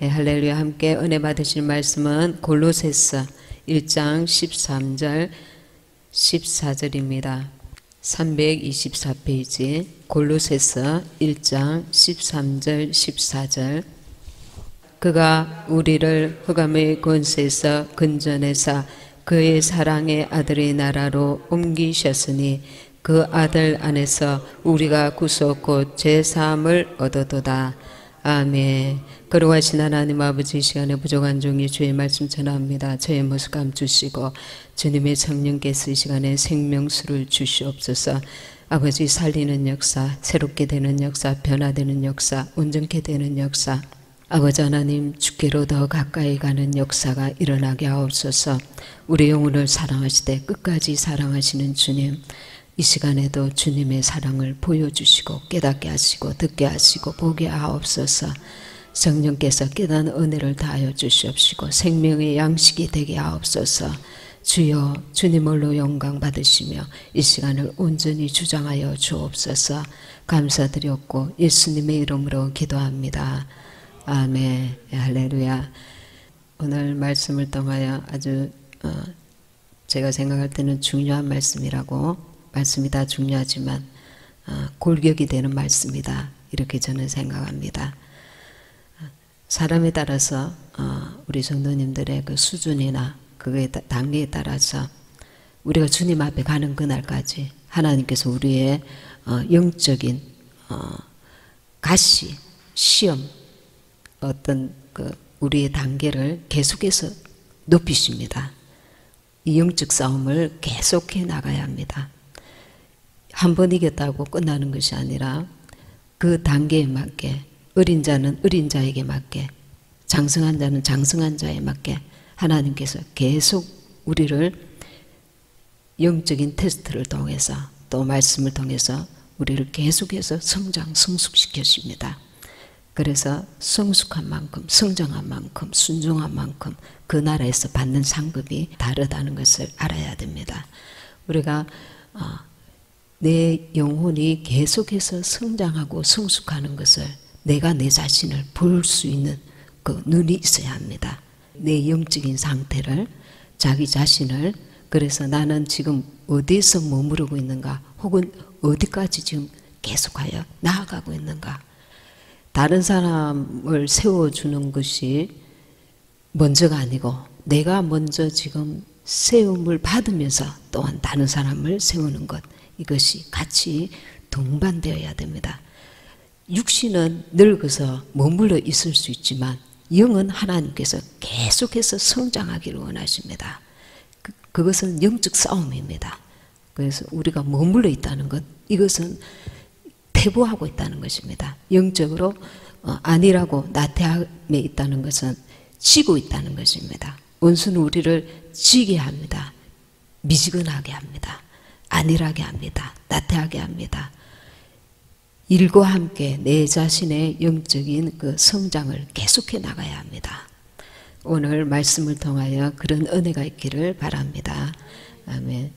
네, 할렐루야. 함께 은혜 받으실 말씀은 골로새서 1장 13절 14절입니다. 324페이지 골로새서 1장 13절 14절. 그가 우리를 흑암의 권세에서 근전해사 그의 사랑의 아들의 나라로 옮기셨으니 그 아들 안에서 우리가 구속 곧 제사함을 얻어도다. 아멘. 거룩하신 하나님 아버지, 이 시간에 부족한 종이 주의 말씀 전합니다. 저의 모습 감주시고 주님의 성령께서 이 시간에 생명수를 주시옵소서. 아버지, 살리는 역사, 새롭게 되는 역사, 변화되는 역사, 온전케 되는 역사, 아버지 하나님 주께로 더 가까이 가는 역사가 일어나게 하옵소서. 우리 영혼을 사랑하시되 끝까지 사랑하시는 주님, 이 시간에도 주님의 사랑을 보여주시고 깨닫게 하시고 듣게 하시고 보게 하옵소서. 성령께서 깨닫는 은혜를 다하여 주시옵시고 생명의 양식이 되게 하옵소서. 주여, 주님 홀로 영광 받으시며 이 시간을 온전히 주장하여 주옵소서. 감사드렸고 예수님의 이름으로 기도합니다. 아멘. 할렐루야. 오늘 말씀을 통하여 아주 제가 생각할 때는 중요한 말씀이라고, 말씀이 다 중요하지만 골격이 되는 말씀이다, 이렇게 저는 생각합니다. 사람에 따라서 우리 성도님들의 그 수준이나 그의 단계에 따라서 우리가 주님 앞에 가는 그날까지 하나님께서 우리의 영적인 가시, 시험, 어떤 그 우리의 단계를 계속해서 높이십니다. 이 영적 싸움을 계속해 나가야 합니다. 한 번 이겼다고 끝나는 것이 아니라 그 단계에 맞게, 어린 자는 어린 자에게 맞게, 장성한 자는 장성한 자에 맞게 하나님께서 계속 우리를 영적인 테스트를 통해서 또 말씀을 통해서 우리를 계속해서 성장, 성숙시켜줍니다. 그래서 성숙한 만큼, 성장한 만큼, 순종한 만큼 그 나라에서 받는 상급이 다르다는 것을 알아야 됩니다. 우리가 내 영혼이 계속해서 성장하고 성숙하는 것을 내가 내 자신을 볼 수 있는 그 눈이 있어야 합니다. 내 영적인 상태를, 자기 자신을, 그래서 나는 지금 어디에서 머무르고 있는가, 혹은 어디까지 지금 계속하여 나아가고 있는가. 다른 사람을 세워주는 것이 먼저가 아니고 내가 먼저 지금 세움을 받으면서 또한 다른 사람을 세우는 것, 이것이 같이 동반되어야 됩니다. 육신은 늙어서 머물러 있을 수 있지만 영은 하나님께서 계속해서 성장하기를 원하십니다. 그것은 영적 싸움입니다. 그래서 우리가 머물러 있다는 것, 이것은 퇴보하고 있다는 것입니다. 영적으로 아니라고 나태함에 있다는 것은 지고 있다는 것입니다. 원수는 우리를 지게 합니다. 미지근하게 합니다. 안일하게 합니다. 나태하게 합니다. 일과 함께 내 자신의 영적인 그 성장을 계속해 나가야 합니다. 오늘 말씀을 통하여 그런 은혜가 있기를 바랍니다. 아멘.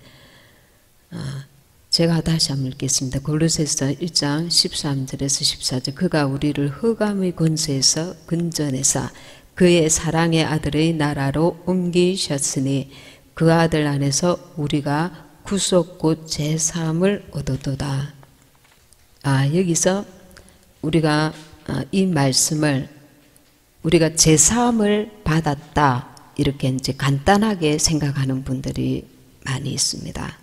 제가 다시 한번 읽겠습니다. 골로새서 1장 13절에서 14절. 그가 우리를 흑암의 권세에서 근전해사 그의 사랑의 아들의 나라로 옮기셨으니 그 아들 안에서 우리가 구속 곧 제사함을 얻어도다. 여기서 우리가 이 말씀을 우리가 제사함을 받았다, 이렇게 이제 간단하게 생각하는 분들이 많이 있습니다.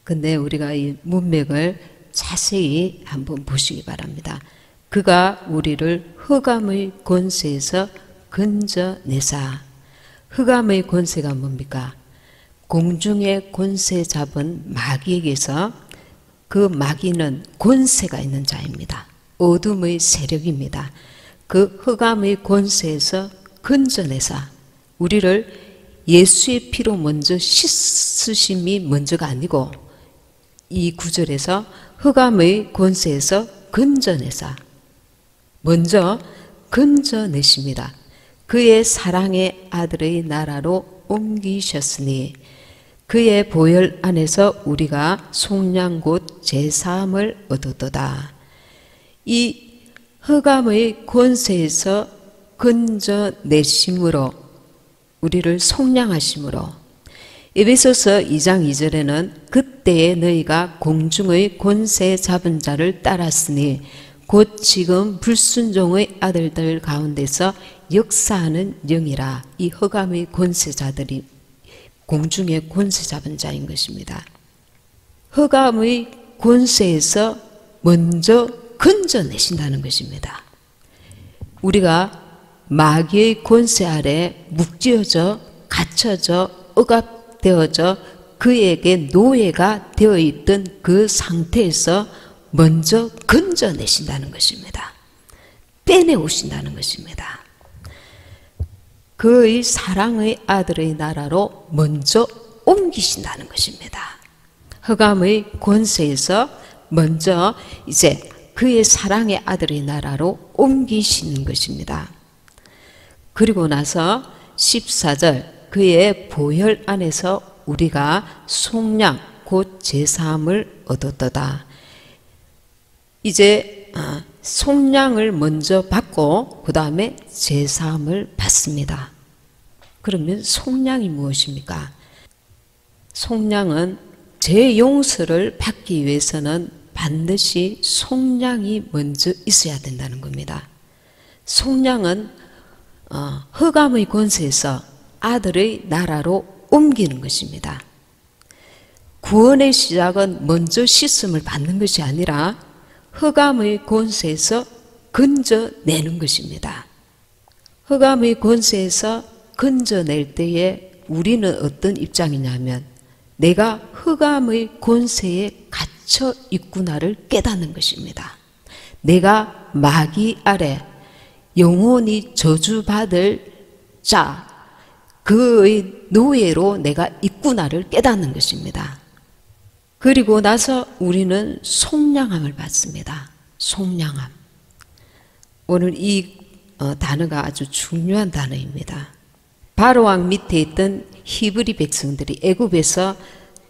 근데 우리가 이 문맥을 자세히 한번 보시기 바랍니다. 그가 우리를 흑암의 권세에서 건져내사. 흑암의 권세가 뭡니까? 공중의 권세 잡은 마귀에게서, 그 마귀는 권세가 있는 자입니다. 어둠의 세력입니다. 그 흑암의 권세에서 건져내사 우리를 예수의 피로 먼저 씻으심이 먼저가 아니고, 이 구절에서 흑암의 권세에서 건져내사 먼저 건져내십니다. 그의 사랑의 아들의 나라로 옮기셨으니 그의 보혈 안에서 우리가 속량 곧 제사함을 얻었도다. 이 흑암의 권세에서 건져내심으로 우리를 속량하심으로 에베소서 2장 2절에는 그때에 너희가 공중의 권세 잡은 자를 따랐으니 곧 지금 불순종의 아들들 가운데서 역사하는 영이라. 이 흑암의 권세자들이 공중의 권세 잡은 자인 것입니다. 흑암의 권세에서 먼저 건져내신다는 것입니다. 우리가 마귀의 권세 아래 묶여져 갇혀져 억압되어져 그에게 노예가 되어 있던 그 상태에서 먼저 건져내신다는 것입니다. 빼내오신다는 것입니다. 그의 사랑의 아들의 나라로 먼저 옮기신다는 것입니다. 흑암의 권세에서 먼저 이제 그의 사랑의 아들의 나라로 옮기시는 것입니다. 그리고 나서 14절 그의 보혈 안에서 우리가 속량 곧 제사함을 얻었도다. 이제 속량을 먼저 받고 그 다음에 제사함을 받습니다. 그러면 속량이 무엇입니까? 속량은 제 용서를 받기 위해서는 반드시 속량이 먼저 있어야 된다는 겁니다. 속량은 흑암의 권세에서 아들의 나라로 옮기는 것입니다. 구원의 시작은 먼저 씻음을 받는 것이 아니라 흑암의 권세에서 건져내는 것입니다. 흑암의 권세에서 건져낼 때에 우리는 어떤 입장이냐면 내가 흑암의 권세에 갇혀 있구나를 깨닫는 것입니다. 내가 마귀 아래 영원히 저주받을 자, 그의 노예로 내가 있구나를 깨닫는 것입니다. 그리고 나서 우리는 속량함을 받습니다. 속량함. 오늘 이 단어가 아주 중요한 단어입니다. 바로왕 밑에 있던 히브리 백성들이 애굽에서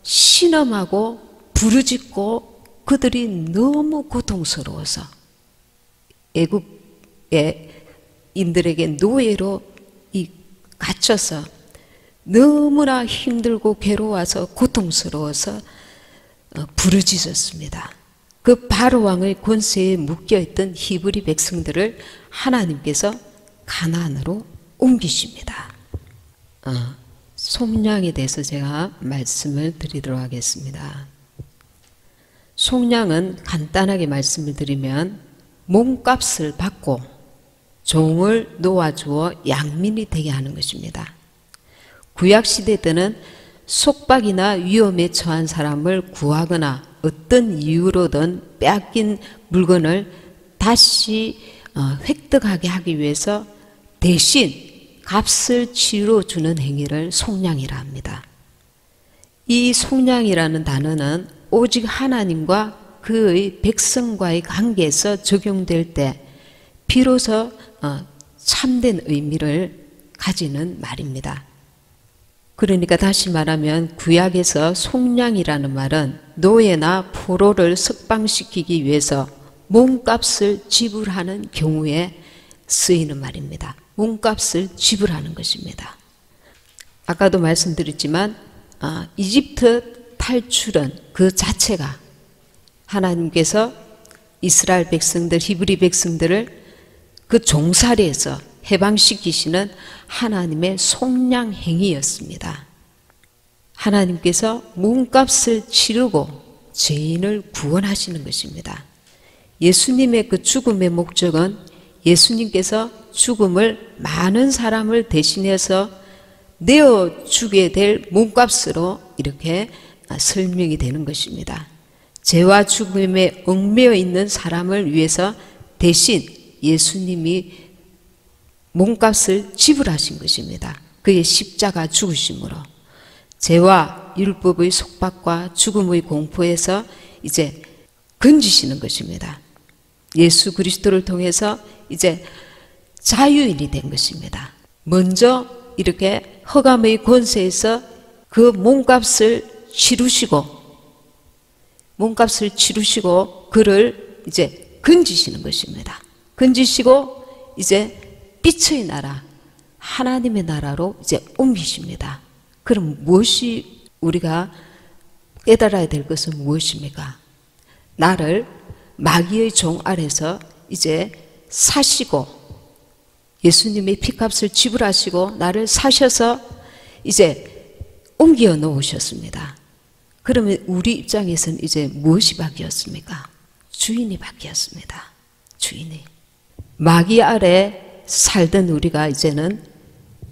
신음하고 부르짖고 그들이 너무 고통스러워서 애굽의 인들에게 노예로 갇혀서 너무나 힘들고 괴로워서 고통스러워서 부르짖었습니다. 그 바로왕의 권세에 묶여있던 히브리 백성들을 하나님께서 가나안으로 옮기십니다. 속량에 대해서 제가 말씀을 드리도록 하겠습니다. 속량은 간단하게 말씀을 드리면 몸값을 받고 종을 놓아주어 양민이 되게 하는 것입니다. 구약시대 때는 속박이나 위험에 처한 사람을 구하거나 어떤 이유로든 빼앗긴 물건을 다시 획득하게 하기 위해서 대신 값을 치러주는 행위를 속량이라 합니다. 이 속량이라는 단어는 오직 하나님과 그의 백성과의 관계에서 적용될 때 비로소 참된 의미를 가지는 말입니다. 그러니까 다시 말하면 구약에서 속량이라는 말은 노예나 포로를 석방시키기 위해서 몸값을 지불하는 경우에 쓰이는 말입니다. 몸값을 지불하는 것입니다. 아까도 말씀드렸지만 이집트 탈출은 그 자체가 하나님께서 이스라엘 백성들, 히브리 백성들을 그 종살이에서 해방시키시는 하나님의 속량 행위였습니다. 하나님께서 몸값을 치르고 죄인을 구원하시는 것입니다. 예수님의 그 죽음의 목적은 예수님께서 죽음을 많은 사람을 대신해서 내어주게 될 몸값으로 이렇게 설명이 되는 것입니다. 죄와 죽음에 얽매여 있는 사람을 위해서 대신 예수님이 몸값을 지불하신 것입니다. 그의 십자가 죽으심으로 죄와 율법의 속박과 죽음의 공포에서 이제 건지시는 것입니다. 예수 그리스도를 통해서 이제 자유인이 된 것입니다. 먼저 이렇게 흑암의 권세에서 그 몸값을 치르시고 그를 이제 건지시는 것입니다. 건지시고 이제 빛의 나라, 하나님의 나라로 이제 옮기십니다. 그럼 무엇이 우리가 깨달아야 될 것은 무엇입니까? 나를 마귀의 종 아래서 이제 사시고 예수님의 피값을 지불하시고 나를 사셔서 이제 옮겨 놓으셨습니다. 그러면 우리 입장에서는 이제 무엇이 바뀌었습니까? 주인이 바뀌었습니다. 주인이. 마귀 아래 살던 우리가 이제는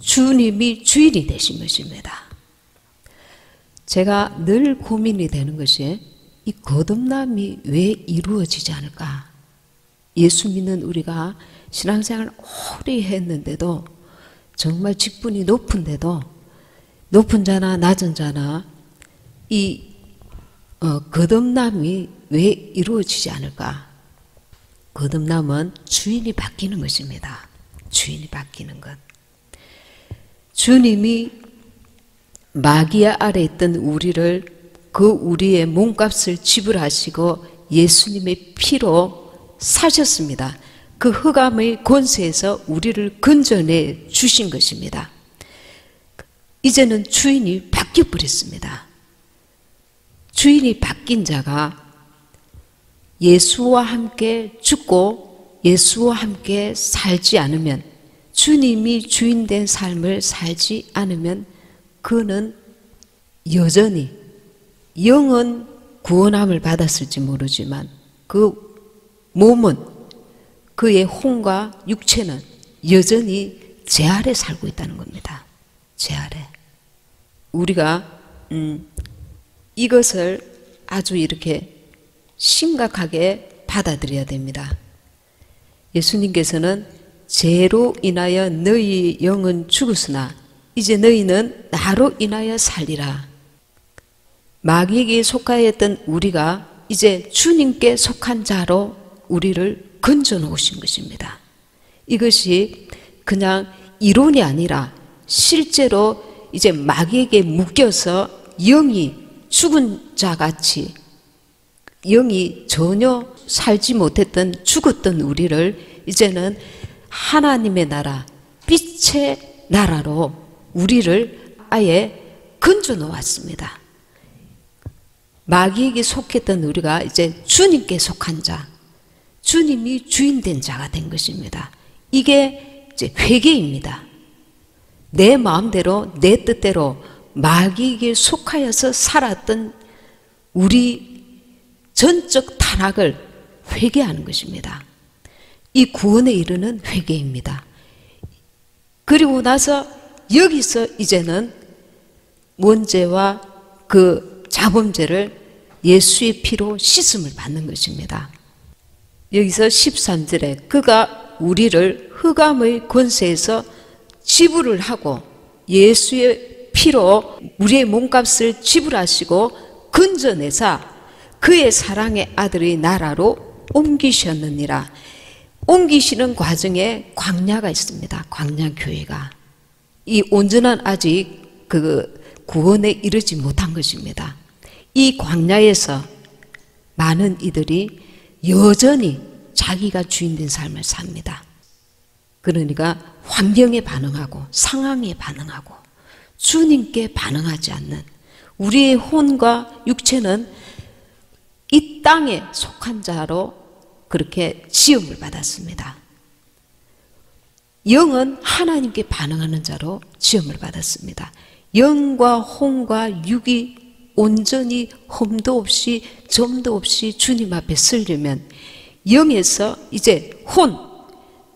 주님이 주인이 되신 것입니다. 제가 늘 고민이 되는 것이 이 거듭남이 왜 이루어지지 않을까? 예수 믿는 우리가 신앙생활을 오래 했는데도 정말 직분이 높은데도 높은 자나 낮은 자나 이 거듭남이 왜 이루어지지 않을까? 거듭남은 주인이 바뀌는 것입니다. 주인이 바뀌는 것. 주님이 마귀 아래 있던 우리를 그 우리의 몸값을 지불하시고 예수님의 피로 사셨습니다. 그 흑암의 권세에서 우리를 건져내 주신 것입니다. 이제는 주인이 바뀌어 버렸습니다. 주인이 바뀐 자가 예수와 함께 죽고 예수와 함께 살지 않으면, 주님이 주인된 삶을 살지 않으면 그는 여전히 영은 구원함을 받았을지 모르지만 그 몸은, 그의 혼과 육체는 여전히 죄 아래 살고 있다는 겁니다. 죄 아래. 우리가 이것을 아주 이렇게 심각하게 받아들여야 됩니다. 예수님께서는 죄로 인하여 너희 영은 죽었으나 이제 너희는 나로 인하여 살리라. 마귀에게 속하였던 우리가 이제 주님께 속한 자로 우리를 건져 놓으신 것입니다. 이것이 그냥 이론이 아니라 실제로 이제 마귀에게 묶여서 영이 죽은 자같이, 영이 전혀 살지 못했던 죽었던 우리를 이제는 하나님의 나라, 빛의 나라로 우리를 아예 건져 놓았습니다. 마귀에게 속했던 우리가 이제 주님께 속한 자, 주님이 주인된 자가 된 것입니다. 이게 이제 회개입니다. 내 마음대로 내 뜻대로 마귀에게 속하여서 살았던 우리 전적 타락을 회개하는 것입니다. 이 구원에 이르는 회개입니다. 그리고 나서 여기서 이제는 원죄와 그 자범죄를 예수의 피로 씻음을 받는 것입니다. 여기서 13절에 그가 우리를 흑암의 권세에서 지불을 하고 예수의 피로 우리의 몸값을 지불하시고 건져내사 그의 사랑의 아들의 나라로 옮기셨느니라. 옮기시는 과정에 광야가 있습니다. 광야 교회가. 이 온전한 아직 그 구원에 이르지 못한 것입니다. 이 광야에서 많은 이들이 여전히 자기가 주인된 삶을 삽니다. 그러니까 환경에 반응하고 상황에 반응하고 주님께 반응하지 않는 우리의 혼과 육체는 이 땅에 속한 자로 그렇게 지음을 받았습니다. 영은 하나님께 반응하는 자로 지음을 받았습니다. 영과 혼과 육이 온전히 흠도 없이 점도 없이 주님 앞에 서려면 영에서 이제 혼,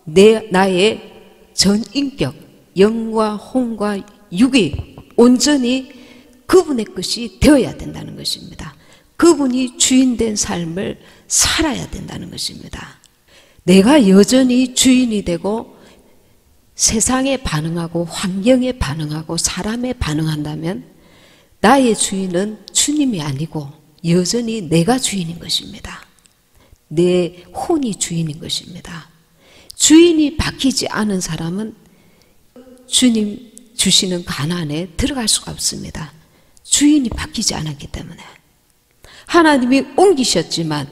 나의 전인격, 영과 혼과 육이 온전히 그분의 것이 되어야 된다는 것입니다. 그분이 주인된 삶을 살아야 된다는 것입니다. 내가 여전히 주인이 되고 세상에 반응하고 환경에 반응하고 사람에 반응한다면 나의 주인은 주님이 아니고 여전히 내가 주인인 것입니다. 내 혼이 주인인 것입니다. 주인이 바뀌지 않은 사람은 주님 주시는 가나안에 들어갈 수가 없습니다. 주인이 바뀌지 않았기 때문에. 하나님이 옮기셨지만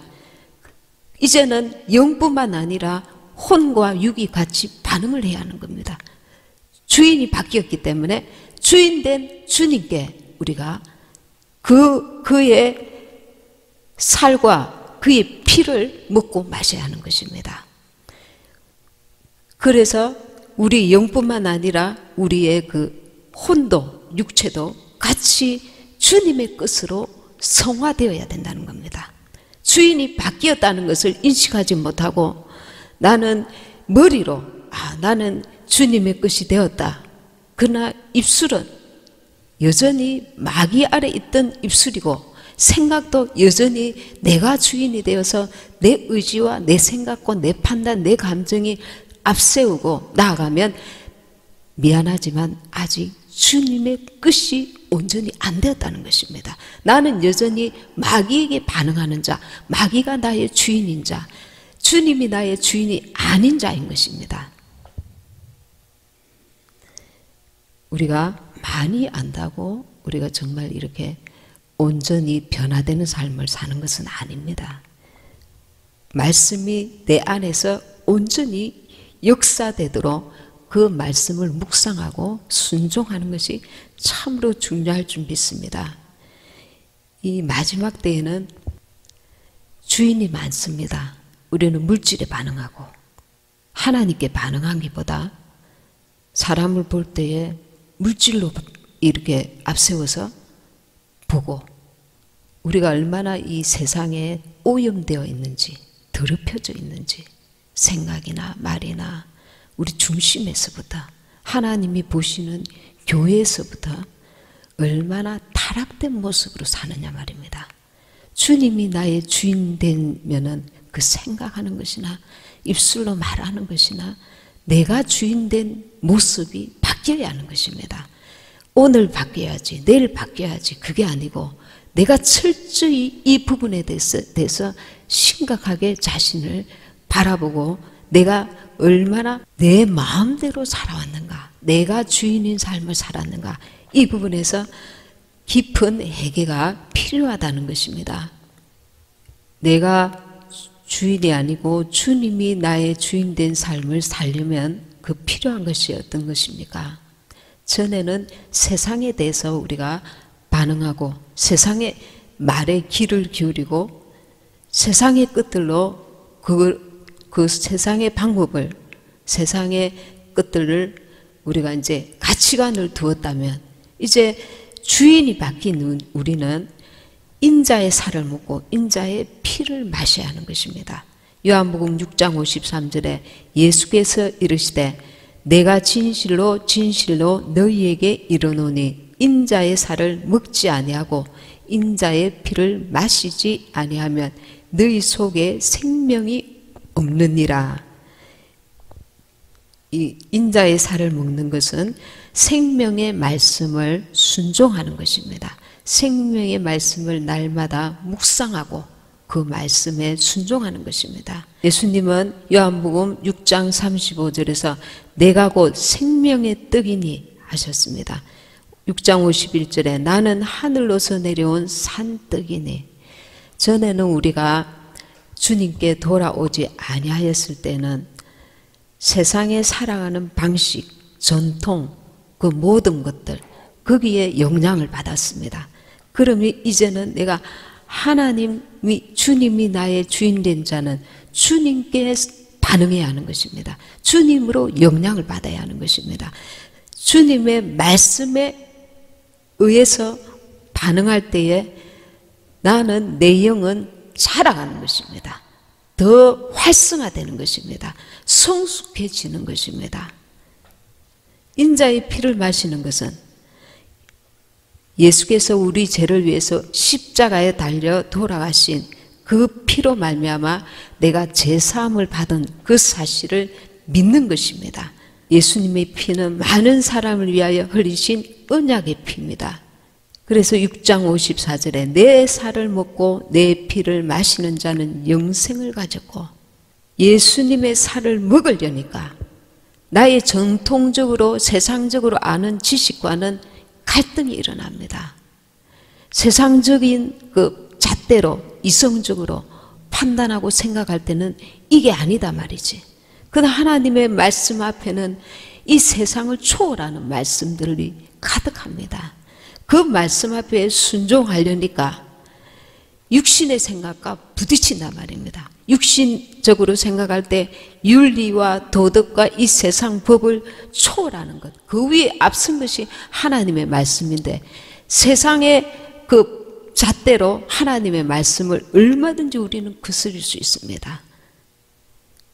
이제는 영뿐만 아니라 혼과 육이 같이 반응을 해야 하는 겁니다. 주인이 바뀌었기 때문에 주인된 주님께 우리가 그의 살과 그의 피를 먹고 마셔야 하는 것입니다. 그래서 우리 영뿐만 아니라 우리의 그 혼도 육체도 같이 주님의 것으로 성화되어야 된다는 겁니다. 주인이 바뀌었다는 것을 인식하지 못하고 나는 머리로 나는 주님의 것이 되었다. 그러나 입술은 여전히 마귀 아래 있던 입술이고 생각도 여전히 내가 주인이 되어서 내 의지와 내 생각과 내 판단, 내 감정이 앞세우고 나아가면 미안하지만 아직 주님의 뜻이 온전히 안 되었다는 것입니다. 나는 여전히 마귀에게 반응하는 자, 마귀가 나의 주인인 자, 주님이 나의 주인이 아닌 자인 것입니다. 우리가 많이 안다고 우리가 정말 이렇게 온전히 변화되는 삶을 사는 것은 아닙니다. 말씀이 내 안에서 온전히 역사되도록 그 말씀을 묵상하고 순종하는 것이 참으로 중요할 줄 믿습니다. 이 마지막 때에는 주인이 많습니다. 우리는 물질에 반응하고 하나님께 반응하기보다 사람을 볼 때에 물질로 이렇게 앞세워서 보고 우리가 얼마나 이 세상에 오염되어 있는지, 더럽혀져 있는지 생각이나 말이나 우리 중심에서부터 하나님이 보시는 교회에서부터 얼마나 타락된 모습으로 사느냐 말입니다. 주님이 나의 주인 되면은 그 생각하는 것이나 입술로 말하는 것이나 내가 주인 된 모습이 바뀌어야 하는 것입니다. 오늘 바뀌어야지, 내일 바뀌어야지 그게 아니고 내가 철저히 이 부분에 대해서 심각하게 자신을 바라보고 내가 얼마나 내 마음대로 살아왔는가, 내가 주인인 삶을 살았는가, 이 부분에서 깊은 회개가 필요하다는 것입니다. 내가 주인이 아니고 주님이 나의 주인 된 삶을 살려면 그 필요한 것이 어떤 것입니까? 전에는 세상에 대해서 우리가 반응하고 세상의 말에 귀를 기울이고 세상의 것들로 그 세상의 방법을, 세상의 것들을 우리가 이제 가치관을 두었다면 이제 주인이 바뀐 우리는 인자의 살을 먹고 인자의 피를 마셔야 하는 것입니다. 요한복음 6장 53절에 예수께서 이르시되 내가 진실로 진실로 너희에게 이르노니 인자의 살을 먹지 아니하고 인자의 피를 마시지 아니하면 너희 속에 생명이 없느니라. 이 인자의 살을 먹는 것은 생명의 말씀을 순종하는 것입니다. 생명의 말씀을 날마다 묵상하고 그 말씀에 순종하는 것입니다. 예수님은 요한복음 6장 35절에서 내가 곧 생명의 떡이니 하셨습니다. 6장 51절에 나는 하늘로서 내려온 산떡이니. 전에는 우리가 주님께 돌아오지 아니하였을 때는 세상에 살아가는 방식, 전통, 그 모든 것들 거기에 영향을 받았습니다. 그러면 이제는 내가 하나님이 주님이 나의 주인 된 자는 주님께 반응해야 하는 것입니다. 주님으로 영향을 받아야 하는 것입니다. 주님의 말씀에 의해서 반응할 때에 나는 내 영은 자라가는 것입니다. 더 활성화되는 것입니다. 성숙해지는 것입니다. 인자의 피를 마시는 것은 예수께서 우리 죄를 위해서 십자가에 달려 돌아가신 그 피로 말미암아 내가 죄사함을 받은 그 사실을 믿는 것입니다. 예수님의 피는 많은 사람을 위하여 흘리신 언약의 피입니다. 그래서 6장 54절에 내 살을 먹고 내 피를 마시는 자는 영생을 가졌고, 예수님의 살을 먹으려니까 나의 전통적으로 세상적으로 아는 지식과는 갈등이 일어납니다. 세상적인 그 잣대로 이성적으로 판단하고 생각할 때는 이게 아니다 말이지. 그러나 하나님의 말씀 앞에는 이 세상을 초월하는 말씀들이 가득합니다. 그 말씀 앞에 순종하려니까 육신의 생각과 부딪힌단 말입니다. 육신적으로 생각할 때 윤리와 도덕과 이 세상 법을 초월하는 것, 그 위에 앞선 것이 하나님의 말씀인데 세상의 그 잣대로 하나님의 말씀을 얼마든지 우리는 거스릴 수 있습니다.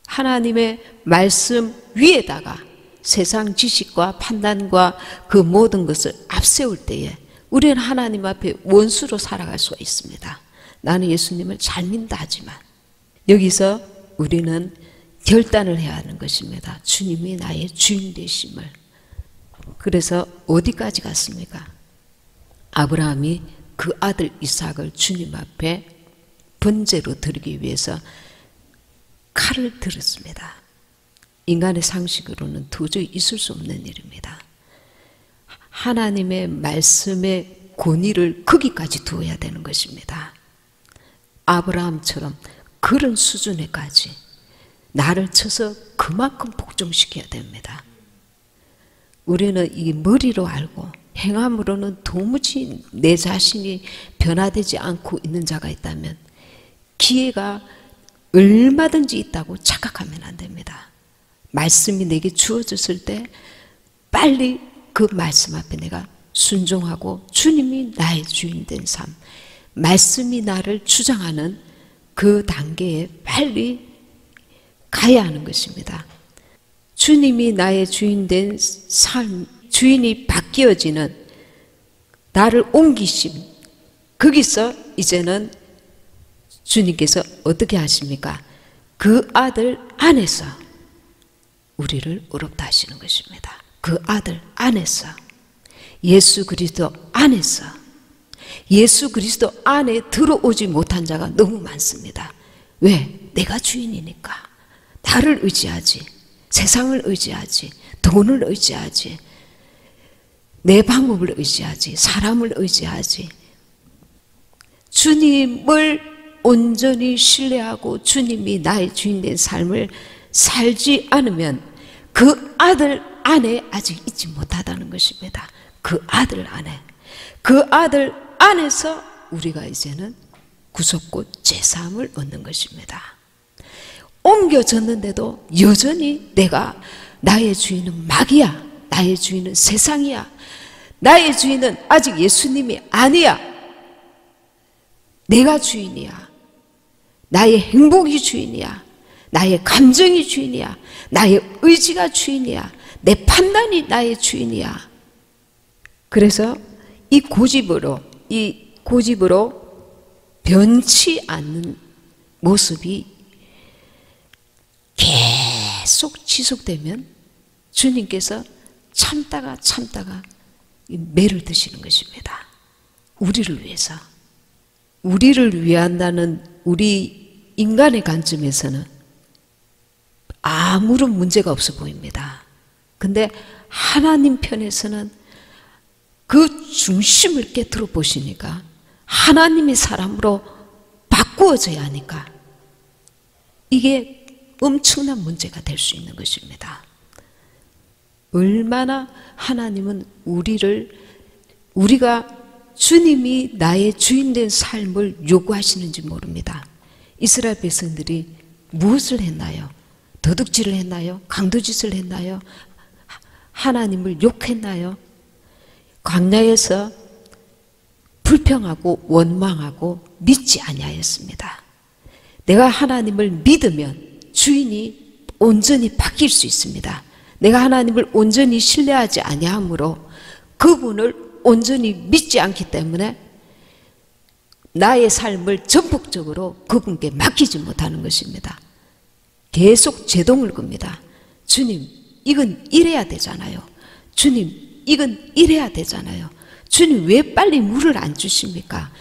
하나님의 말씀 위에다가 세상 지식과 판단과 그 모든 것을 앞세울 때에 우리는 하나님 앞에 원수로 살아갈 수가 있습니다. 나는 예수님을 잘 믿는다 하지만 여기서 우리는 결단을 해야 하는 것입니다. 주님이 나의 주인 되심을. 그래서 어디까지 갔습니까? 아브라함이 그 아들 이삭을 주님 앞에 번제로 드리기 위해서 칼을 들었습니다. 인간의 상식으로는 도저히 있을 수 없는 일입니다. 하나님의 말씀의 권위를 거기까지 두어야 되는 것입니다. 아브라함처럼 그런 수준에까지 나를 쳐서 그만큼 복종시켜야 됩니다. 우리는 이 머리로 알고 행함으로는 도무지 내 자신이 변화되지 않고 있는 자가 있다면 기회가 얼마든지 있다고 착각하면 안 됩니다. 말씀이 내게 주어졌을 때 빨리 그 말씀 앞에 내가 순종하고 주님이 나의 주인 된 삶, 말씀이 나를 주장하는 그 단계에 빨리 가야 하는 것입니다. 주님이 나의 주인 된 삶, 주인이 바뀌어지는 나를 옮기심, 거기서 이제는 주님께서 어떻게 하십니까? 그 아들 안에서 우리를 의롭다 하시는 것입니다. 그 아들 안에서, 예수 그리스도 안에서, 예수 그리스도 안에 들어오지 못한 자가 너무 많습니다. 왜? 내가 주인이니까. 나를 의지하지, 세상을 의지하지, 돈을 의지하지, 내 방법을 의지하지, 사람을 의지하지. 주님을 온전히 신뢰하고 주님이 나의 주인 된 삶을 살지 않으면 그 아들 안에 아직 있지 못하다는 것입니다. 그 아들 안에, 그 아들 안에서 우리가 이제는 구속고 제사함을 얻는 것입니다. 옮겨졌는데도 여전히 내가 나의 주인은 마귀야, 나의 주인은 세상이야, 나의 주인은 아직 예수님이 아니야, 내가 주인이야, 나의 행복이 주인이야, 나의 감정이 주인이야, 나의 의지가 주인이야, 내 판단이 나의 주인이야. 그래서 이 고집으로 변치 않는 모습이 계속 지속되면 주님께서 참다가 매를 드시는 것입니다. 우리를 위해서. 우리를 위한다는 우리 인간의 관점에서는 아무런 문제가 없어 보입니다. 근데 하나님 편에서는 그 중심을 깨트려 보시니까 하나님의 사람으로 바꾸어져야 하니까 이게 엄청난 문제가 될 수 있는 것입니다. 얼마나 하나님은 우리가 주님이 나의 주인 된 삶을 요구하시는지 모릅니다. 이스라엘 백성들이 무엇을 했나요? 도둑질을 했나요? 강도짓을 했나요? 하나님을 욕했나요? 광야에서 불평하고 원망하고 믿지 아니하였습니다. 내가 하나님을 믿으면 주인이 온전히 바뀔 수 있습니다. 내가 하나님을 온전히 신뢰하지 아니하므로 그분을 온전히 믿지 않기 때문에 나의 삶을 전폭적으로 그분께 맡기지 못하는 것입니다. 계속 제동을 겁니다. 주님, 이건 이래야 되잖아요. 주님, 이건 이래야 되잖아요. 주님, 왜 빨리 물을 안 주십니까?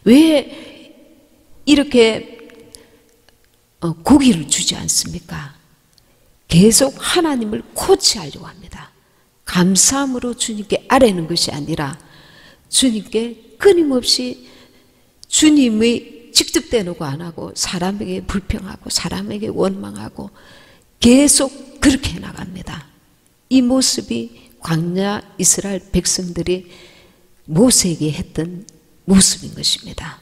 왜 이렇게 고기를 주지 않습니까? 계속 하나님을 코치하려고 합니다. 감사함으로 주님께 아뢰는 것이 아니라 주님께 끊임없이 주님의 직접 대놓고 안 하고 사람에게 불평하고 사람에게 원망하고 계속 그렇게 해나갑니다. 이 모습이 광야 이스라엘 백성들이 모세에게 했던 모습인 것입니다.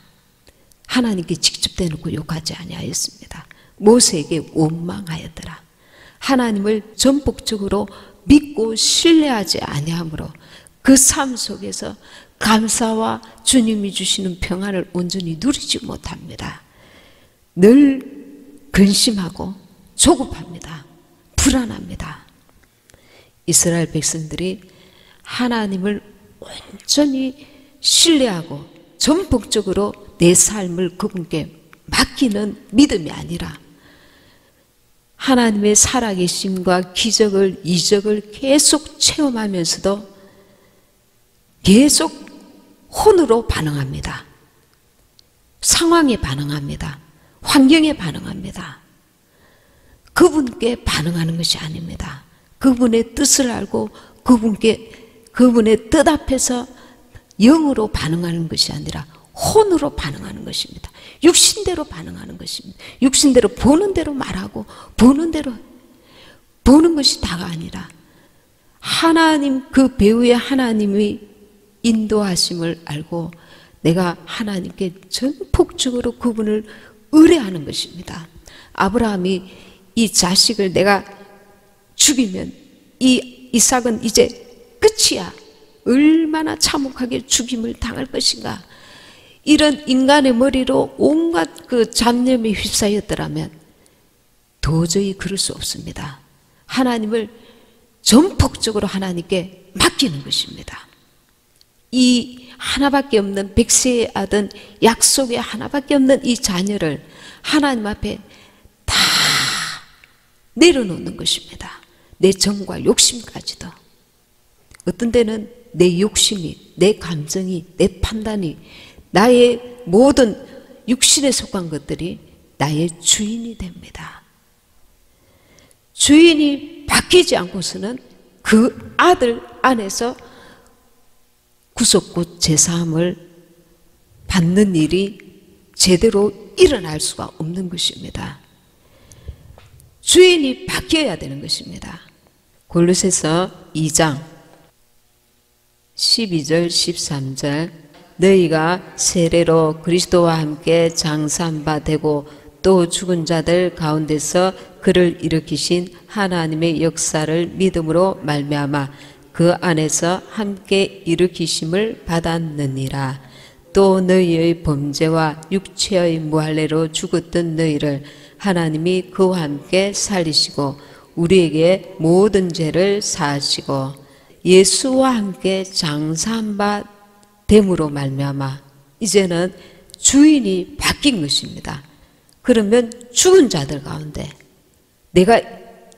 하나님께 직접 대놓고 욕하지 아니하였습니다. 모세에게 원망하였더라. 하나님을 전폭적으로 믿고 신뢰하지 아니하므로 그 삶 속에서 감사와 주님이 주시는 평안을 온전히 누리지 못합니다. 늘 근심하고 조급합니다. 불안합니다. 이스라엘 백성들이 하나님을 온전히 신뢰하고 전폭적으로 내 삶을 그분께 맡기는 믿음이 아니라 하나님의 살아계심과 기적을, 이적을 계속 체험하면서도 계속 혼으로 반응합니다. 상황에 반응합니다. 환경에 반응합니다. 그분께 반응하는 것이 아닙니다. 그분의 뜻을 알고 그분의 뜻 앞에서 영으로 반응하는 것이 아니라 혼으로 반응하는 것입니다. 육신대로 반응하는 것입니다. 육신대로 보는 대로 말하고 보는 대로 보는 것이 다가 아니라 하나님, 그 배후에 하나님의 인도하심을 알고 내가 하나님께 전폭적으로 그분을 의뢰하는 것입니다. 아브라함이 이 자식을 내가 죽이면 이 이삭은 이제 끝이야. 얼마나 참혹하게 죽임을 당할 것인가. 이런 인간의 머리로 온갖 그 잡념에 휩싸였더라면 도저히 그럴 수 없습니다. 하나님을 전폭적으로 하나님께 맡기는 것입니다. 이 하나밖에 없는 백세의 아들, 약속의 하나밖에 없는 이 자녀를 하나님 앞에 다 내려놓는 것입니다. 내 정과 욕심까지도. 어떤 때는 내 욕심이, 내 감정이, 내 판단이, 나의 모든 육신에 속한 것들이 나의 주인이 됩니다. 주인이 바뀌지 않고서는 그 아들 안에서 구속구 제사함을 받는 일이 제대로 일어날 수가 없는 것입니다. 주인이 바뀌어야 되는 것입니다. 골로새서 2장 12절 13절 너희가 세례로 그리스도와 함께 장사한 바 되고 또 죽은 자들 가운데서 그를 일으키신 하나님의 역사를 믿음으로 말미암아 그 안에서 함께 일으키심을 받았느니라. 또 너희의 범죄와 육체의 무할례로 죽었던 너희를 하나님이 그와 함께 살리시고 우리에게 모든 죄를 사하시고 예수와 함께 장사한 바 됨으로 말미암아 이제는 주인이 바뀐 것입니다. 그러면 죽은 자들 가운데 내가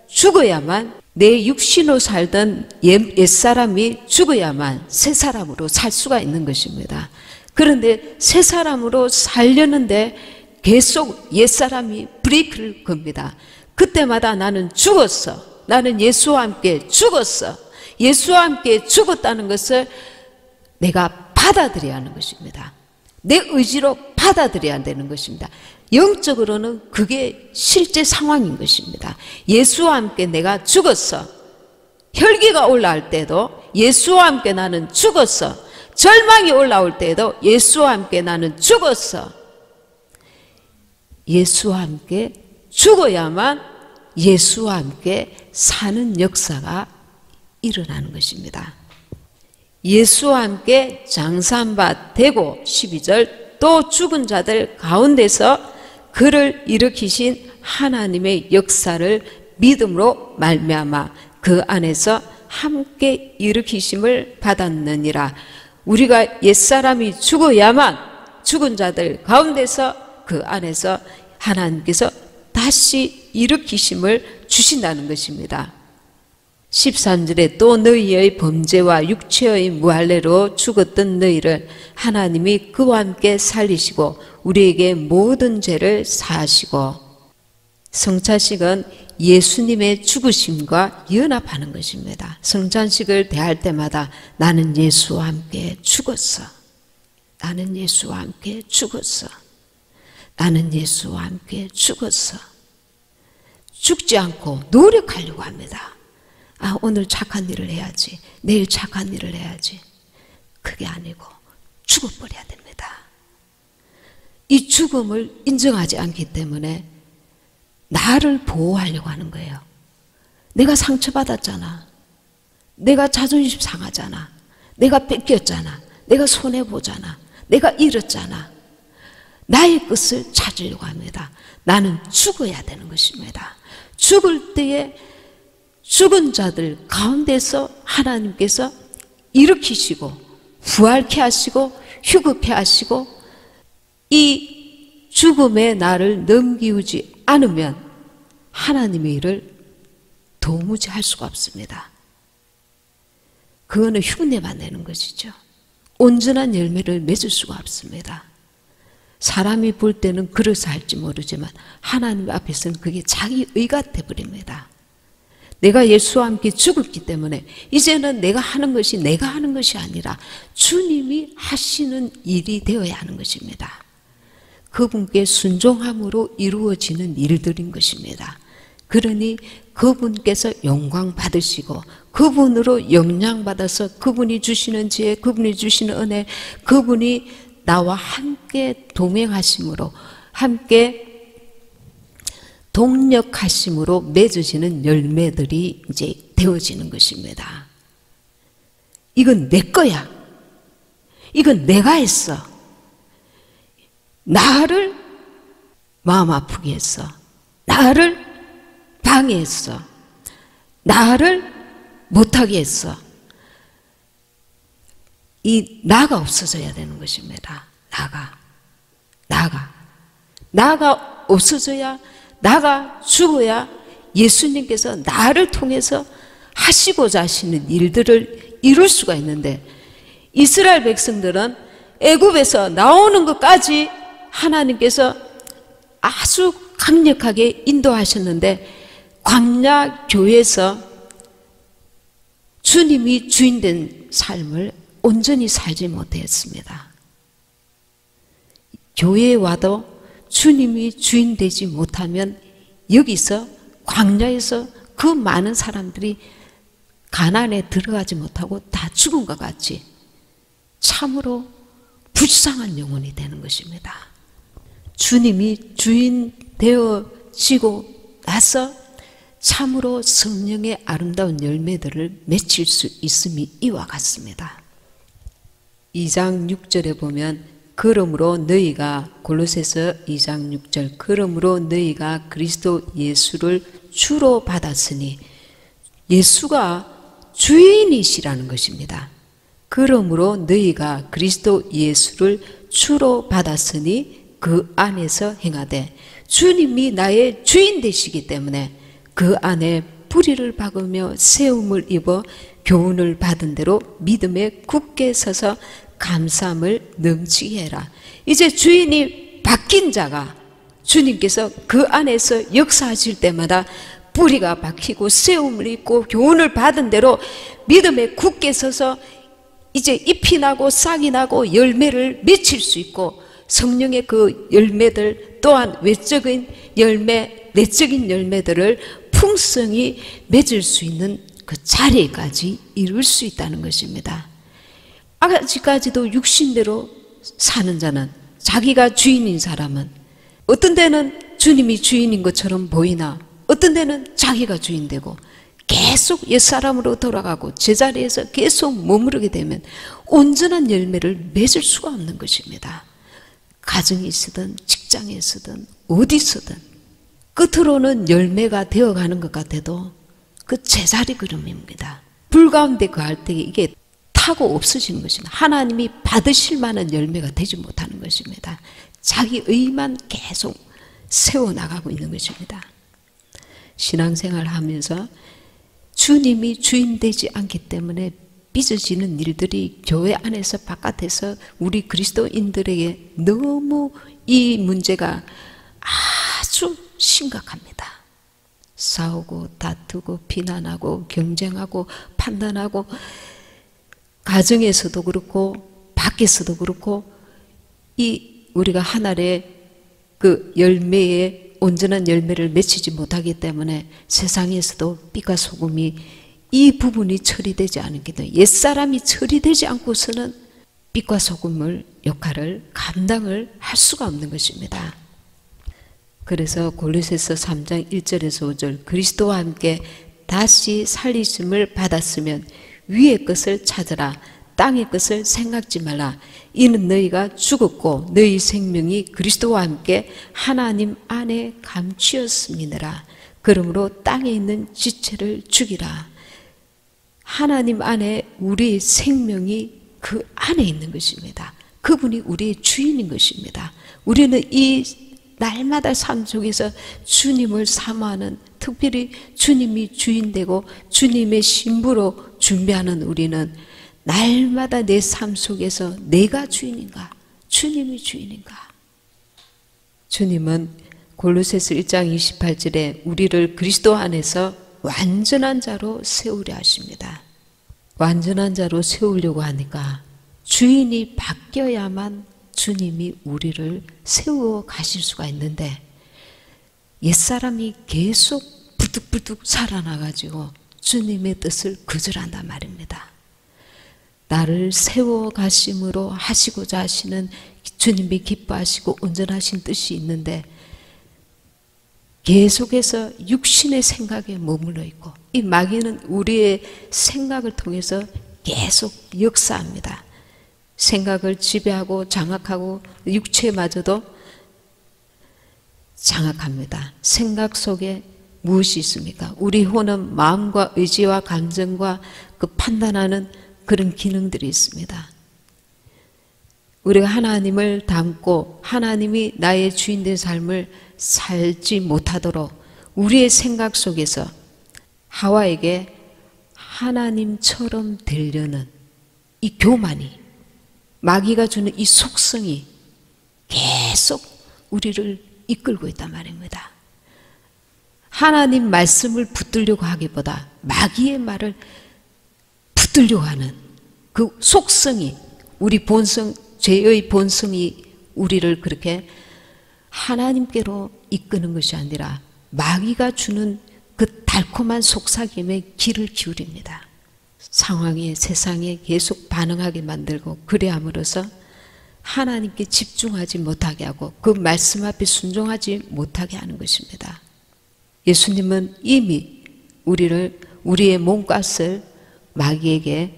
죽어야만, 내 육신으로 살던 옛사람이 죽어야만 새 사람으로 살 수가 있는 것입니다. 그런데 새 사람으로 살려는데 계속 옛사람이 브레이크를 겁니다. 그때마다 나는 죽었어. 나는 예수와 함께 죽었어. 예수와 함께 죽었다는 것을 내가 받아들여야 하는 것입니다. 내 의지로 받아들여야 되는 것입니다. 영적으로는 그게 실제 상황인 것입니다. 예수와 함께 내가 죽었어. 혈기가 올라올 때도 예수와 함께 나는 죽었어. 절망이 올라올 때도 예수와 함께 나는 죽었어. 예수와 함께 죽어야만 예수와 함께 사는 역사가 일어나는 것입니다. 예수와 함께 장사한 바 되고 12절 또 죽은 자들 가운데서 그를 일으키신 하나님의 역사를 믿음으로 말미암아 그 안에서 함께 일으키심을 받았느니라. 우리가 옛사람이 죽어야만 죽은 자들 가운데서 그 안에서 하나님께서 다시 일으키심을 주신다는 것입니다. 13절에 또 너희의 범죄와 육체의 무할례로 죽었던 너희를 하나님이 그와 함께 살리시고 우리에게 모든 죄를 사하시고. 성찬식은 예수님의 죽으심과 연합하는 것입니다. 성찬식을 대할 때마다 나는 예수와 함께 죽었어. 나는 예수와 함께 죽었어. 나는 예수와 함께 죽었어. 죽지 않고 노력하려고 합니다. 아, 오늘 착한 일을 해야지, 내일 착한 일을 해야지. 그게 아니고 죽어버려야 됩니다. 이 죽음을 인정하지 않기 때문에 나를 보호하려고 하는 거예요. 내가 상처받았잖아. 내가 자존심 상하잖아. 내가 뺏겼잖아. 내가 손해보잖아. 내가 잃었잖아. 나의 것을 찾으려고 합니다. 나는 죽어야 되는 것입니다. 죽을 때에 죽은 자들 가운데서 하나님께서 일으키시고 부활케 하시고 휴급케 하시고 이 죽음의 나를 넘기우지 않으면 하나님의 일을 도무지 할 수가 없습니다. 그거는 흉내만 내는 것이죠. 온전한 열매를 맺을 수가 없습니다. 사람이 볼 때는 그래서 할지 모르지만 하나님 앞에서는 그게 자기 의가 되어버립니다. 내가 예수와 함께 죽었기 때문에 이제는 내가 하는 것이 내가 하는 것이 아니라 주님이 하시는 일이 되어야 하는 것입니다. 그분께 순종함으로 이루어지는 일들인 것입니다. 그러니 그분께서 영광 받으시고 그분으로 영향 받아서 그분이 주시는 지혜, 그분이 주시는 은혜, 그분이 나와 함께 동행하심으로 함께 동력하심으로 맺어지는 열매들이 이제 되어지는 것입니다. 이건 내 거야. 이건 내가 했어. 나를 마음 아프게 했어. 나를 방해했어. 나를 못하게 했어. 이 나가 없어져야 되는 것입니다. 나가 없어져야, 나가 죽어야 예수님께서 나를 통해서 하시고자 하시는 일들을 이룰 수가 있는데, 이스라엘 백성들은 애굽에서 나오는 것까지 하나님께서 아주 강력하게 인도하셨는데 광야 교회에서 주님이 주인된 삶을 온전히 살지 못했습니다. 교회에 와도 주님이 주인 되지 못하면 여기서 광야에서 그 많은 사람들이 가나안에 들어가지 못하고 다 죽은 것 같이 참으로 불쌍한 영혼이 되는 것입니다. 주님이 주인 되어지고 나서 참으로 성령의 아름다운 열매들을 맺힐 수 있음이 이와 같습니다. 2장 6절에 보면 그러므로 너희가, 골로새서 2장 6절, 그러므로 너희가 그리스도 예수를 주로 받았으니, 예수가 주인이시라는 것입니다. 그러므로 너희가 그리스도 예수를 주로 받았으니 그 안에서 행하되, 주님이 나의 주인 되시기 때문에 그 안에 뿌리를 박으며 세움을 입어 교훈을 받은 대로 믿음에 굳게 서서 감사함을 넘치게 해라. 이제 주인이 바뀐 자가 주님께서 그 안에서 역사하실 때마다 뿌리가 박히고 세움을 입고 교훈을 받은 대로 믿음에 굳게 서서 이제 잎이 나고 싹이 나고 열매를 맺힐 수 있고, 성령의 그 열매들 또한 외적인 열매, 내적인 열매들을 풍성히 맺을 수 있는 그 자리까지 이룰 수 있다는 것입니다. 아직까지도 육신대로 사는 자는, 자기가 주인인 사람은 어떤 데는 주님이 주인인 것처럼 보이나 어떤 데는 자기가 주인 되고 계속 옛사람으로 돌아가고 제자리에서 계속 머무르게 되면 온전한 열매를 맺을 수가 없는 것입니다. 가정에 있으든 직장에 있으든 어디서든 끝으로는 열매가 되어가는 것 같아도 그 제자리 걸음입니다. 불 가운데 거할 때 이게 타고 없어지는 것입니다. 하나님이 받으실 만한 열매가 되지 못하는 것입니다. 자기 의만 계속 세워나가고 있는 것입니다. 신앙생활 하면서 주님이 주인 되지 않기 때문에 빚어지는 일들이 교회 안에서 바깥에서 우리 그리스도인들에게 너무 이 문제가 아주 심각합니다. 싸우고 다투고 비난하고 경쟁하고 판단하고, 가정에서도 그렇고 밖에서도 그렇고, 이 우리가 하나의 그 열매의 온전한 열매를 맺히지 못하기 때문에 세상에서도 빛과 소금이 이 부분이 처리되지 않게 돼요. 옛사람이 처리되지 않고서는 빛과 소금을 역할을 감당을 할 수가 없는 것입니다. 그래서 골로새서 3장 1절에서 5절 그리스도와 함께 다시 살리심을 받았으면 위의 것을 찾으라. 땅의 것을 생각지 말라. 이는 너희가 죽었고 너희 생명이 그리스도와 함께 하나님 안에 감추었음이니라. 그러므로 땅에 있는 지체를 죽이라. 하나님 안에 우리의 생명이 그 안에 있는 것입니다. 그분이 우리의 주인인 것입니다. 우리는 이 날마다 삶 속에서 주님을 사모하는, 특별히 주님이 주인되고 주님의 신부로 준비하는 우리는 날마다 내 삶 속에서 내가 주인인가? 주님이 주인인가? 주님은 골로새서 1장 28절에 우리를 그리스도 안에서 완전한 자로 세우려 하십니다. 완전한 자로 세우려고 하니까 주인이 바뀌어야만 주님이 우리를 세워 가실 수가 있는데 옛사람이 계속 불뚝불뚝 살아나가지고 주님의 뜻을 거절한단 말입니다. 나를 세워 가심으로 하시고자 하시는 주님이 기뻐하시고 온전하신 뜻이 있는데 계속해서 육신의 생각에 머물러 있고 이 마귀는 우리의 생각을 통해서 계속 역사합니다. 생각을 지배하고 장악하고 육체마저도 장악합니다. 생각 속에 무엇이 있습니까? 우리 혼은 마음과 의지와 감정과 그 판단하는 그런 기능들이 있습니다. 우리가 하나님을 닮고 하나님이 나의 주인된 삶을 살지 못하도록 우리의 생각 속에서 하와에게 하나님처럼 되려는 이 교만이 마귀가 주는 이 속성이 계속 우리를 이끌고 있단 말입니다. 하나님 말씀을 붙들려고 하기보다 마귀의 말을 붙들려고 하는 그 속성이 우리 본성, 죄의 본성이 우리를 그렇게 하나님께로 이끄는 것이 아니라 마귀가 주는 그 달콤한 속삭임에 귀를 기울입니다. 상황에 세상에 계속 반응하게 만들고 그래 함으로써 하나님께 집중하지 못하게 하고 그 말씀 앞에 순종하지 못하게 하는 것입니다. 예수님은 이미 우리의 몸값을 마귀에게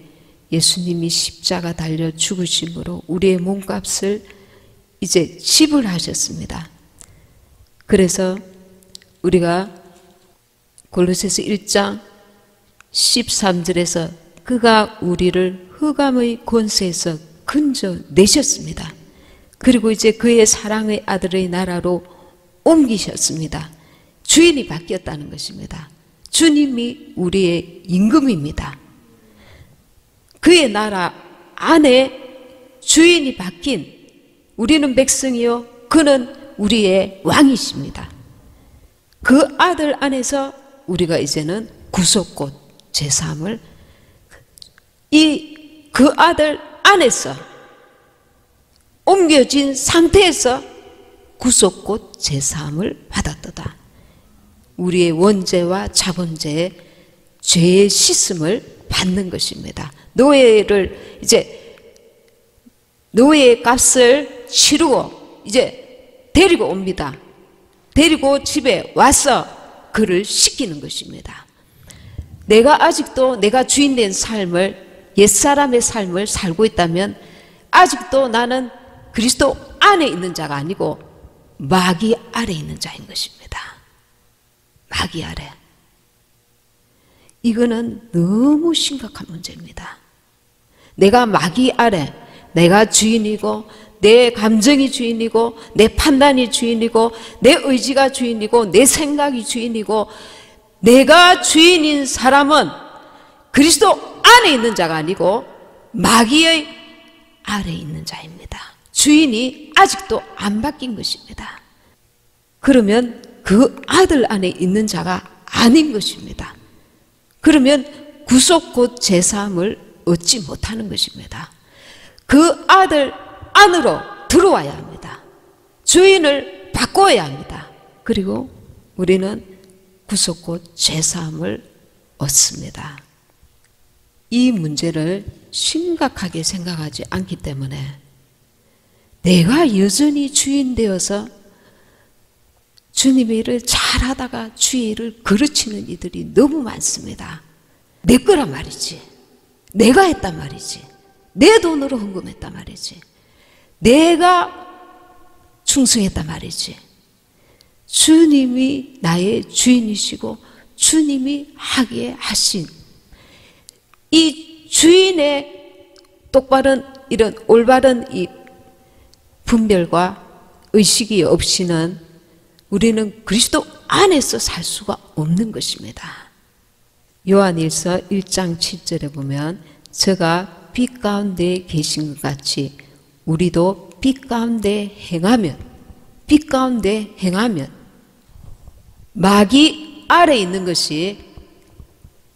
예수님이 십자가 달려 죽으심으로 우리의 몸값을 이제 지불하셨습니다. 그래서 우리가 골로새서 1장 13절에서 그가 우리를 흑암의 권세에서 건져내셨습니다. 그리고 이제 그의 사랑의 아들의 나라로 옮기셨습니다. 주인이 바뀌었다는 것입니다. 주님이 우리의 임금입니다. 그의 나라 안에 주인이 바뀐 우리는 백성이요 그는 우리의 왕이십니다. 그 아들 안에서 우리가 이제는 구속곧 제3을 그 아들 안에서 옮겨진 상태에서 구속곧 제3을 받았도다. 우리의 원죄와 자본죄의 죄의 씻음을 받는 것입니다. 노예를 이제 노예의 값을 치르고 이제 데리고 옵니다. 데리고 집에 와서 그를 씻기는 것입니다. 내가 아직도 내가 주인된 삶을 옛사람의 삶을 살고 있다면 아직도 나는 그리스도 안에 있는 자가 아니고 마귀 아래 있는 자인 것입니다. 마귀 아래. 이거는 너무 심각한 문제입니다. 내가 마귀 아래, 내가 주인이고 내 감정이 주인이고 내 판단이 주인이고 내 의지가 주인이고 내 생각이 주인이고 내가 주인인 사람은 그리스도 안에 있는 자가 아니고 마귀의 아래에 있는 자입니다. 주인이 아직도 안 바뀐 것입니다. 그러면 그 아들 안에 있는 자가 아닌 것입니다. 그러면 구속 곧 제3을 얻지 못하는 것입니다. 그 아들 안으로 들어와야 합니다. 주인을 바꿔야 합니다. 그리고 우리는 구속고 죄사함을 얻습니다. 이 문제를 심각하게 생각하지 않기 때문에 내가 여전히 주인 되어서 주님의 일을 잘하다가 주의 일을 그르치는 이들이 너무 많습니다. 내 거란 말이지. 내가 했단 말이지. 내 돈으로 헌금했단 말이지. 내가 충성했단 말이지. 주님이 나의 주인이시고 주님이 하기에 하신 이 주인의 똑바른 이런 올바른 이 분별과 의식이 없이는 우리는 그리스도 안에서 살 수가 없는 것입니다. 요한일서 1장 7절에 보면 저가 빛 가운데 계신 것 같이 우리도 빛 가운데 행하면 마귀 아래 있는 것이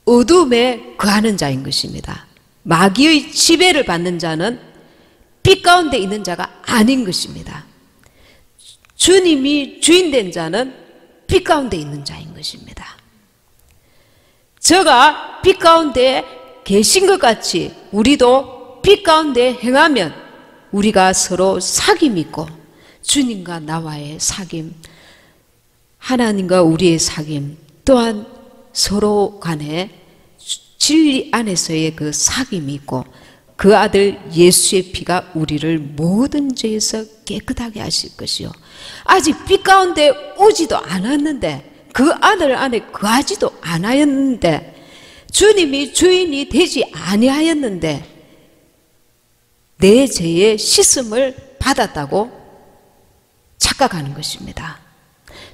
어둠에 거하는 자인 것입니다. 마귀의 지배를 받는 자는 빛 가운데 있는 자가 아닌 것입니다. 주님이 주인된 자는 빛 가운데 있는 자인 것입니다. 저가 빛 가운데 계신 것 같이 우리도 빛 가운데 행하면 우리가 서로 사귐이 있고 주님과 나와의 사귐, 하나님과 우리의 사귐, 또한 서로 간에 진리 안에서의 그 사귐이 있고 그 아들 예수의 피가 우리를 모든 죄에서 깨끗하게 하실 것이요. 아직 빛 가운데 오지도 않았는데 그 아들 안에 거하지도 않았는데 주님이 주인이 되지 아니하였는데 내 죄의 씻음을 받았다고 착각하는 것입니다.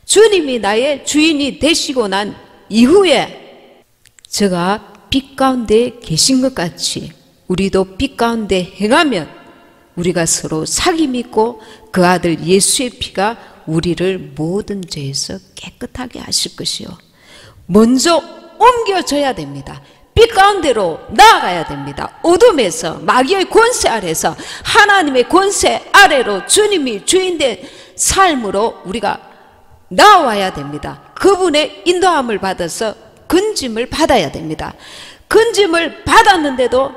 주님이 나의 주인이 되시고 난 이후에 저가 빛 가운데 계신 것 같이 우리도 빛 가운데 행하면 우리가 서로 사귐이 있고 그 아들 예수의 피가 우리를 모든 죄에서 깨끗하게 하실 것이요. 먼저 옮겨져야 됩니다. 빛 가운데로 나아가야 됩니다. 어둠에서 마귀의 권세 아래서 하나님의 권세 아래로 주님이 주인된 삶으로 우리가 나와야 됩니다. 그분의 인도함을 받아서 건짐을 받아야 됩니다. 건짐을 받았는데도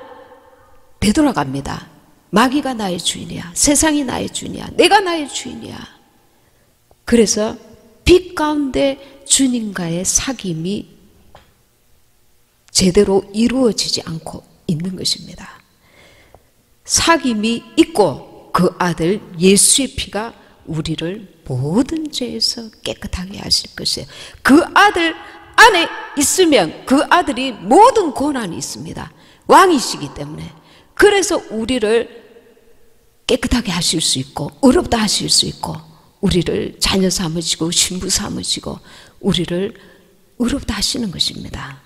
되돌아갑니다. 마귀가 나의 주인이야. 세상이 나의 주인이야. 내가 나의 주인이야. 그래서 빛 가운데 주님과의 사귐이 제대로 이루어지지 않고 있는 것입니다. 사귐이 있고 그 아들 예수의 피가 우리를 모든 죄에서 깨끗하게 하실 것이에요. 그 아들 안에 있으면 그 아들이 모든 권한이 있습니다. 왕이시기 때문에. 그래서 우리를 깨끗하게 하실 수 있고 의롭다 하실 수 있고 우리를 자녀 삼으시고 신부 삼으시고 우리를 의롭다 하시는 것입니다.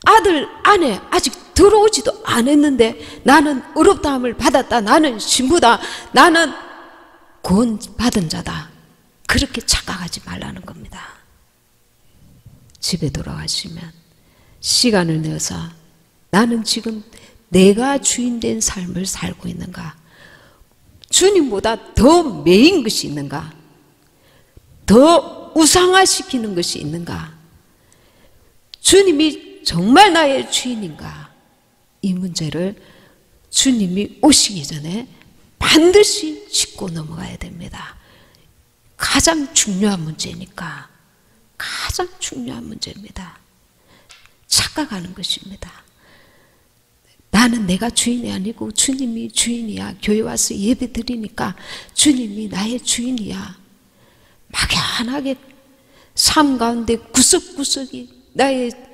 아들 안에 아직 들어오지도 않았는데 나는 의롭다함을 받았다. 나는 신부다. 나는 구원 받은 자다. 그렇게 착각하지 말라는 겁니다. 집에 돌아가시면 시간을 내어서 나는 지금 내가 주인된 삶을 살고 있는가? 주님보다 더 매인 것이 있는가? 더 우상화시키는 것이 있는가? 주님이 정말 나의 주인인가? 이 문제를 주님이 오시기 전에 반드시 짚고 넘어가야 됩니다. 가장 중요한 문제니까. 가장 중요한 문제입니다. 착각하는 것입니다. 나는 내가 주인이 아니고 주님이 주인이야. 교회 와서 예배 드리니까 주님이 나의 주인이야. 막연하게 삶 가운데 구석구석이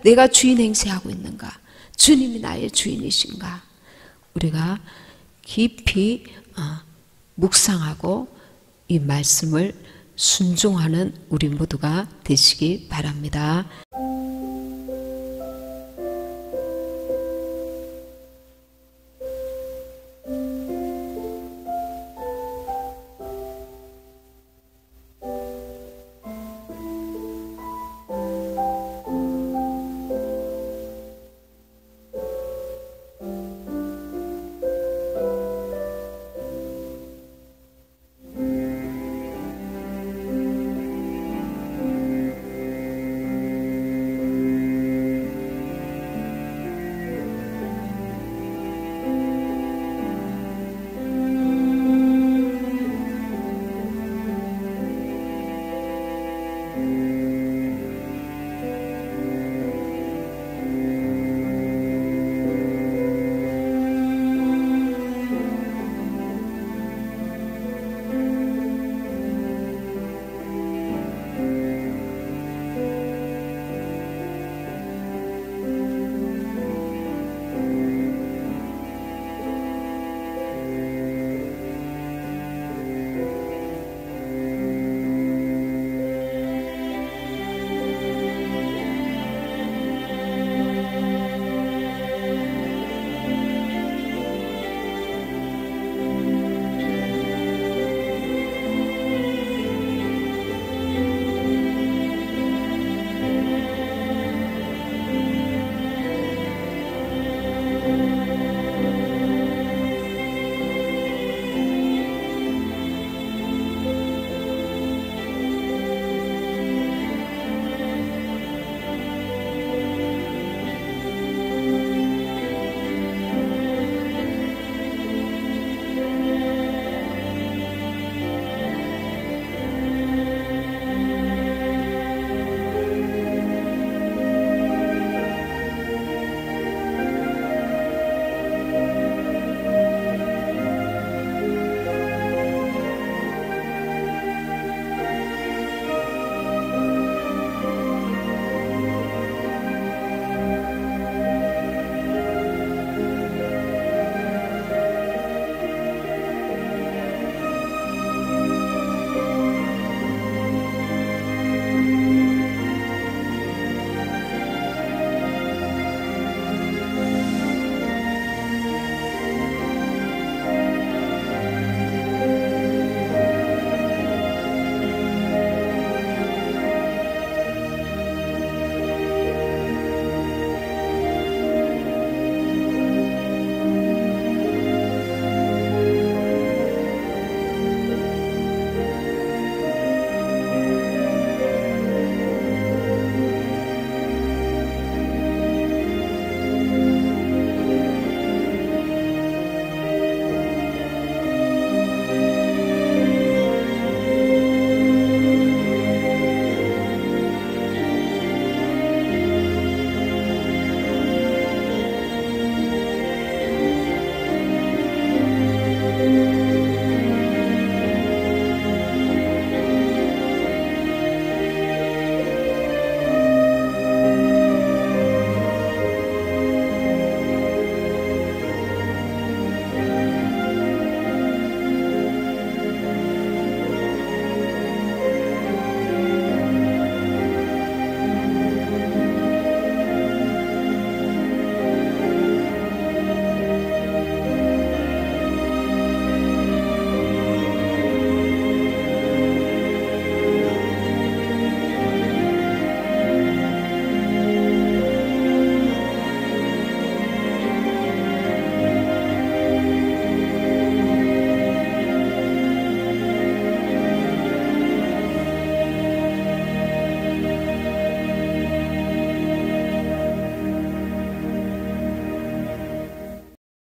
내가 주인 행세하고 있는가? 주님이 나의 주인이신가? 우리가 깊이 묵상하고 이 말씀을 순종하는 우리 모두가 되시기 바랍니다.